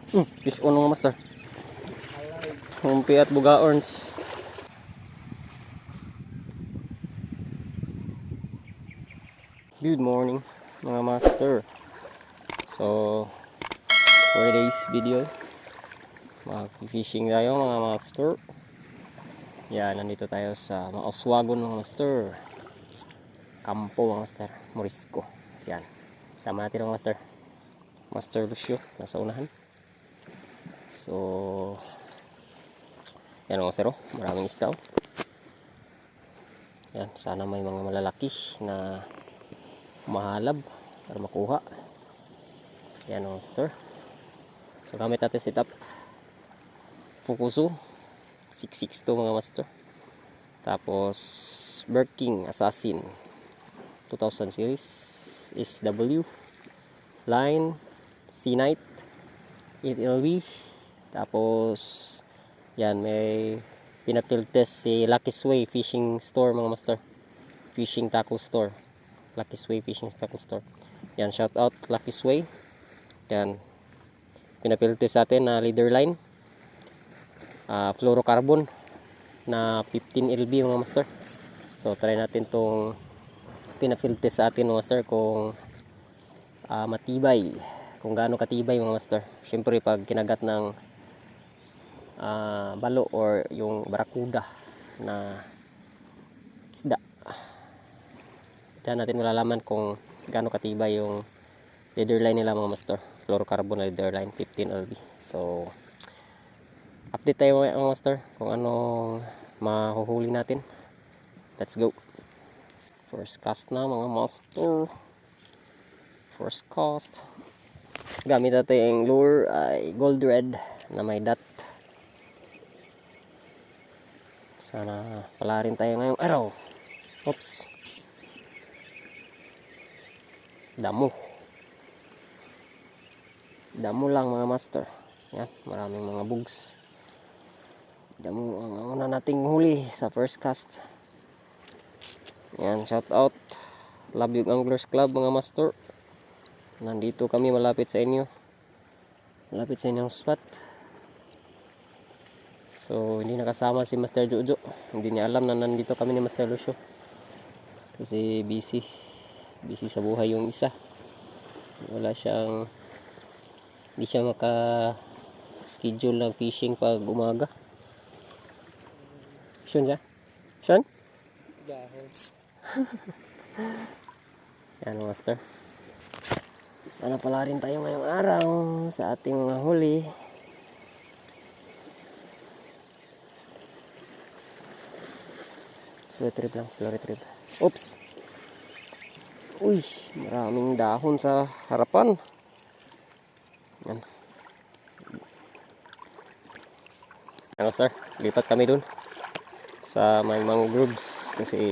Fish on mga master. Humpi at bugaorns. Good morning mga master. So for today's video, mag-fishing tayo mga master. Yan, nandito tayo sa Mauswagon mga master. Kampo mga master, Morisco. Yan, sama natin mga master. Master Lucio, nasa unahan. So yan mga master, maraming isda. Yan, sana may mga malalaki na mahalab para makuha. Yan mga master. So gamit natin setup Fukusu 662 mga master. Tapos Birking Assassin 2000 series SW line C-Night 8LV. Tapos yan, may pinafield test si Lucky Sway Fishing Store mga master. Fishing Tackle Store. Lucky Sway Fishing Tackle Store. Yan, shout out Lucky Sway. Yan, pinafield test sa atin na leader line. Fluorocarbon na 15 LB mga master. So try natin tong pinafield test sa atin mga master kung matibay, kung gaano katibay mga master. Syempre pag kinagat ng balo or yung barakuda na isda, diyan natin malalaman kung gaano katibay yung leader line nila mga master. Fluorocarbon leader line 15 LB. So update tayo mga master kung anong mahuhuli natin. Let's go. First cast na mga master. First cast. Gamit natin yung lure ay gold red na may dot. Sana pala rin tayo ngayong araw. Oops. Damo. Damo lang mga master. Yan, maraming mga bugs. Damo ang una nating huli sa first cast. Yan, shout out Labyog Anglers Club mga master. Nandito kami malapit sa inyo. Malapit sa inyong spot. So hindi nakasama si Master Jojo. Hindi niya alam na nandito kami ni Master Lucio. Kasi busy. Busy sa buhay yung isa. Hindi siya maka-schedule ng fishing pag umaga. Sean siya? Sean? Yan master. Sana pala rin tayo ngayong araw sa ating mga huli. Slow retrieve lang, slow retrieve. Oops! Uy, maraming dahon sa harapan. Yan. Ano sir, lipat kami dun sa may mangroves kasi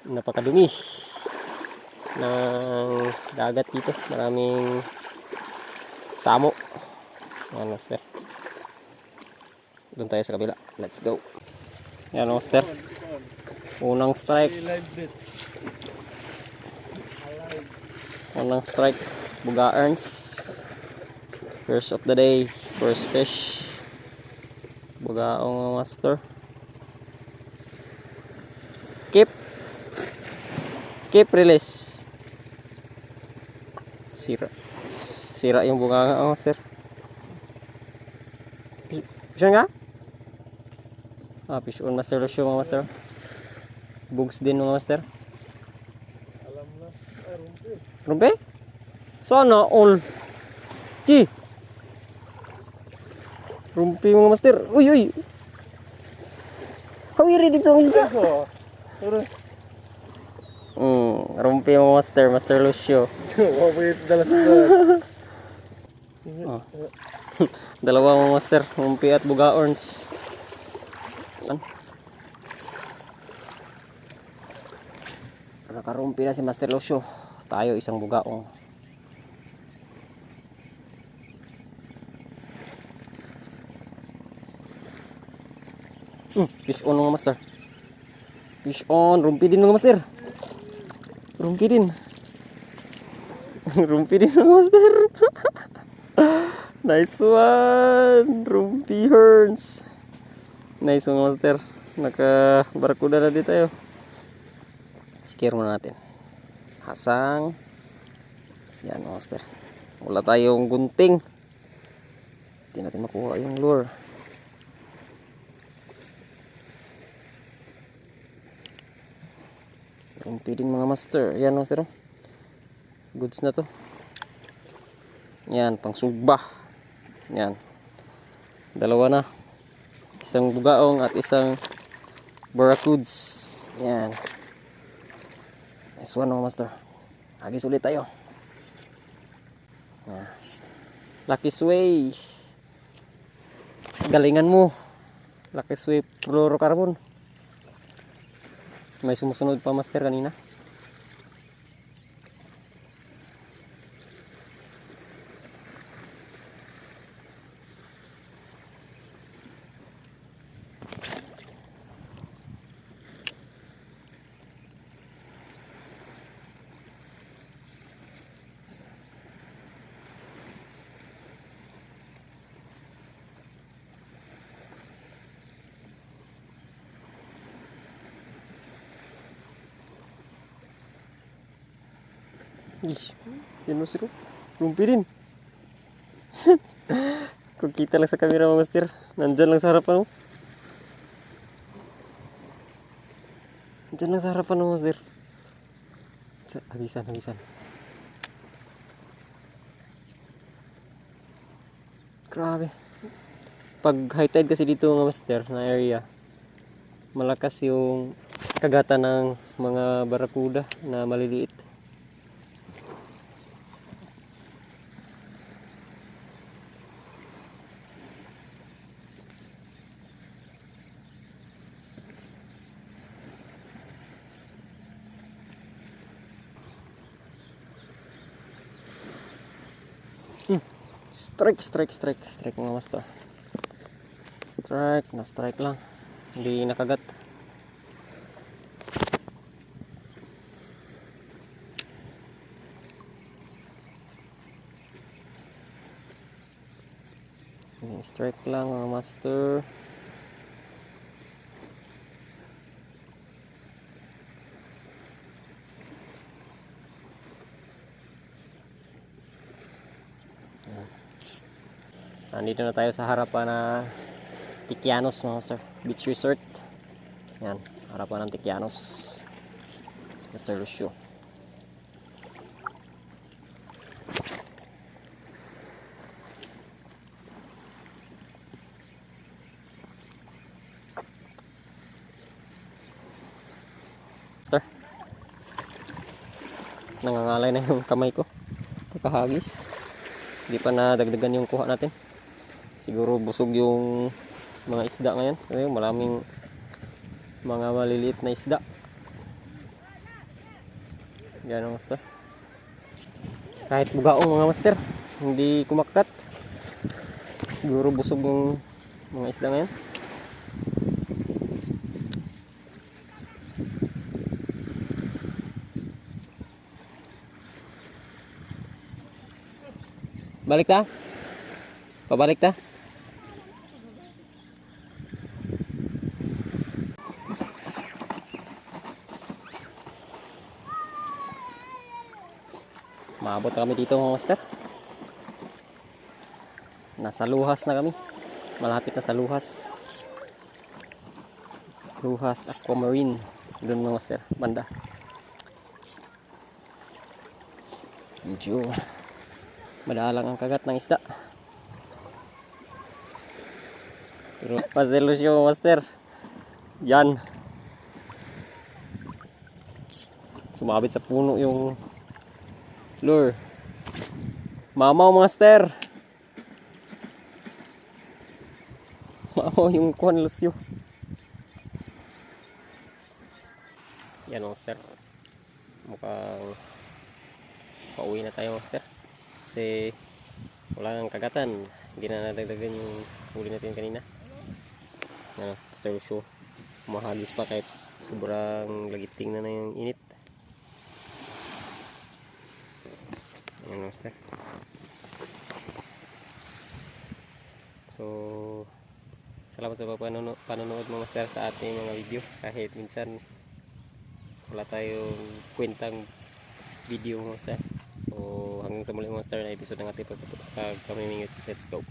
napakadumi ng dagat dito. Maraming samo. Yan master. Doon tayo sa kabila. Let's go. Yan master. Unang strike. Unang strike. Bugaorns. First of the day. First fish. Bugaong master. Keep release. Sira yung bunga master. Fish nga? Fish on master Lucio mga master. Bugs din mga master. Alam na. Rumpi. Rumpi? Sana all. Ki. Rumpi mga master. Uy. Hawiri dito ang isda. Rumpi mga master. Master Lucio. Wapit dala sa Dalawa mga master. Rumpi at bugaorns. Yan. Nakarumpi na si Master Lucio. Tayo isang bugaong. Fish on mga master. Fish on. Rumpi din mga master. Rumpi din. Rumpi din mga master. Nice one! Rumpy Herns! Nice one, master. Naka-barakuda na dito tayo. Secure muna natin. Hasang. Yan, master. Wala tayong gunting. Hindi natin makuha yung lure. Rumpy din mga master. Yan, master. Goods na to. Yan, pang sugba. Yan. Dalawa na. Isang bugaong at isang barracuds. Yan. Nice one, mga master. Agis ulit tayo. Yan. Lucky Sway. Galingan mo. Lucky Sway fluorocarbon. May sumusunod pa, master, kanina. Ih, yun sir. Rumpi din. Kung kita lang sa camera, mga master. Nandyan lang sa harapan mo. Nandyan lang sa harapan mo, master. Habisan, habisan. Grabe. Pag high tide kasi dito, mga master, na area, malakas yung kagatan ng mga barakuda na maliliit. Strike mga master. Strike lang. Hindi nakagat. Strike lang mga master. Nandito na tayo sa harapan na Tikianos, mga master. Beach Resort. Yan, harapan ng Tikianos. Si Mr. Lucio. Master, nangangalay na yung kamay ko. Kakahagis. Hindi pa nadagdagan yung kuha natin. Siguro busog yung mga isda ngayon. Kasi maraming mga maliliit na isda. Yan, master. Kahit bugaong, mga master, hindi kumakat. Siguro busog yung mga isda ngayon. Balik ta? Pabalik ta? Maabot kami dito, mga master. Nasa Luhas na kami. Malapit na sa Luhas. Luhas Aquamarine. Doon, mga master, banda. Medyo madalang ang kagat ng isda. Pero paselos yung master. Yan. Sumabit sa puno yung lure. Mamaw, master. Mamaw yung kuhan, Lucio. Yan, master. Mukhang pauwi na tayo, master. Kasi wala nang kagatan. Hindi na nadagdagan yung huli natin kanina. Ano, Mr. Lucio. Mahagis pa kahit sobrang lagiting na yung init. Ayan, master. So, salamat sa panonood mo master sa ating mga video. Kahit minsan wala tayong kwentang video master. So, hanggang sa muli master na episode ng ating pagpapamimingit. Let's go.